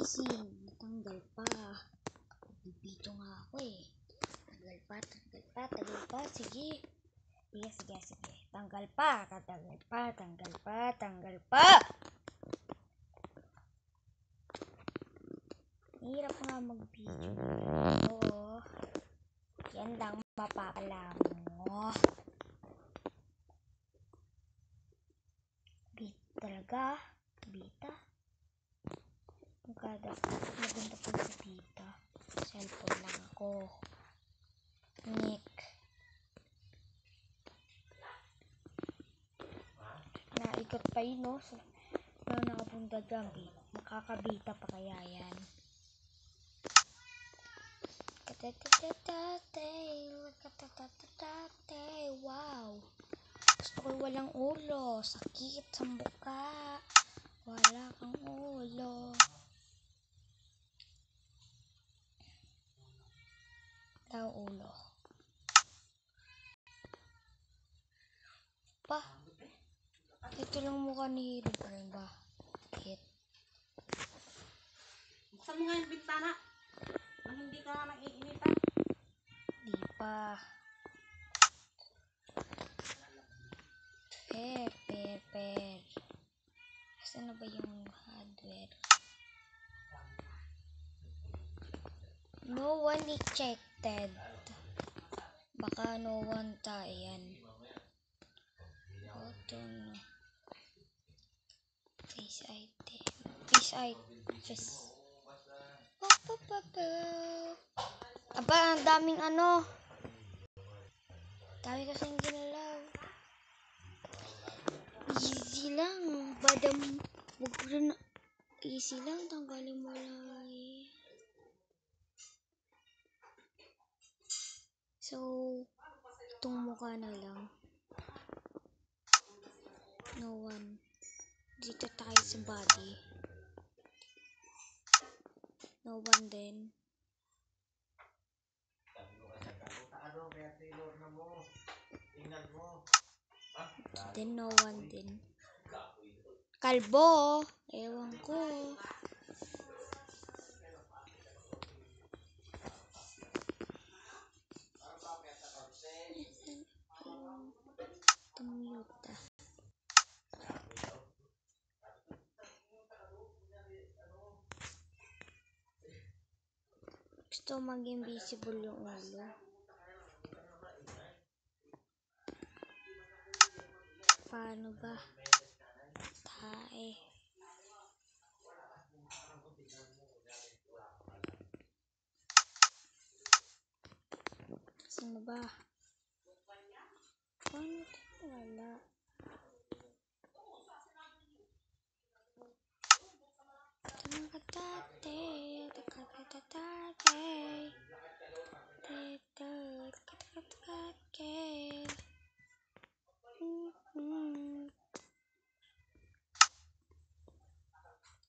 Amazing! Tanggal pa. Bibito nga ako eh. Tanggal pa. Sige. Sige. Tanggal pa. Hirap nga mag-video. Oo. Yan lang mapapala mo. Bita talaga. Bita. Maganda po sa bita. Cellphone lang ako. Nick. Naikot pa yun, no? So, nakapunta dyan. Makakabita pa kaya yan. Wow. Gusto ko walang ulo. Sakit sa mukha. Wala kang ulo. Wala ulo. Pa. Ito lang mukha ni Hero Brain ba? Hit. Buksan mo nga yung bintana. Nang hindi ka naiinitan. Di pa. Per. Saan na ba yung hardware? No one ejected. Baka no one tayan. Button. Face ID. Aba, ang daming ano. Dami kasing ginalaw. Easy lang. Easy lang. Tanggalin mo lang. So, itong mukha na lang. No one. Dito tayo sa body. No one din. Then no one din. Kalbo. Ewan ko. Tumute. Gusto maging visible yung ulo. Paano ba? Tae. Saan ba? Paano ito? Wala.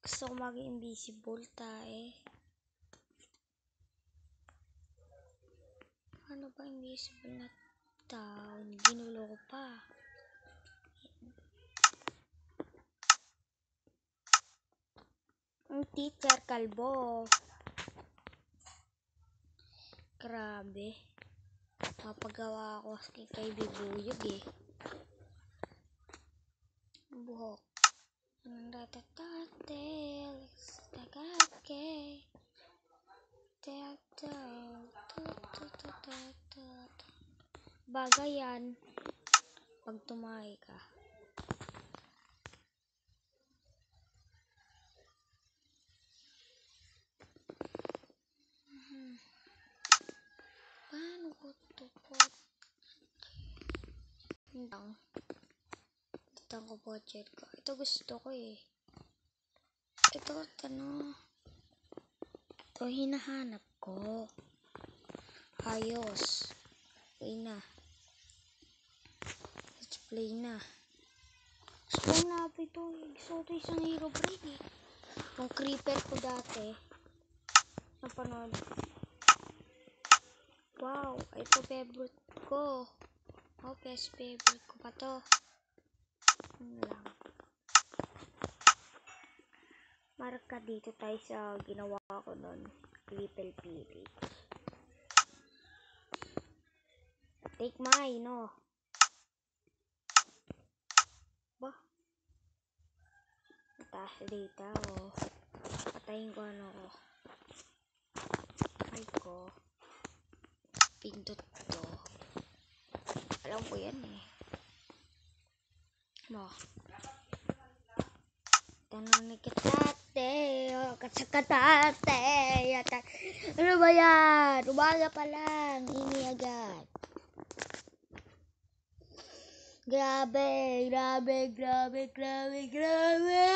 Gusto ko maging invisible tae. Ano ba invisible na tao? Ginulo ko pa. Ang teacher kalbo. Grabe. Mapagawa ako kay Bibuyog eh. Buhok. Bagay yan. Pag tumahi ka. Paano ko ito po? Itang ko budget ko. Ito gusto ko eh. Ito hinahanap ko. Ayos. Okay na. Let's play na. Gusto ko na ito. Gusto ko isang Hero Brain eh. Yung creeper ko dati. Napanood. Wow. Ito favorite ko. Oh, best favorite ko pa to. Lang. marka dito tayo sa ginawa ko nun. Little Pili. Take mine, no? Ba? Mataas dito, oh. Patayin ko ano ko. Ay ko. Pindot ko. Alam ko yan eh. Ba? Tanong ni Katate. Oh, Katsakatate. Ano ba yan? Umaga pa lang. Ini agad. Grabe, grabe, grabe, grabe, grabe.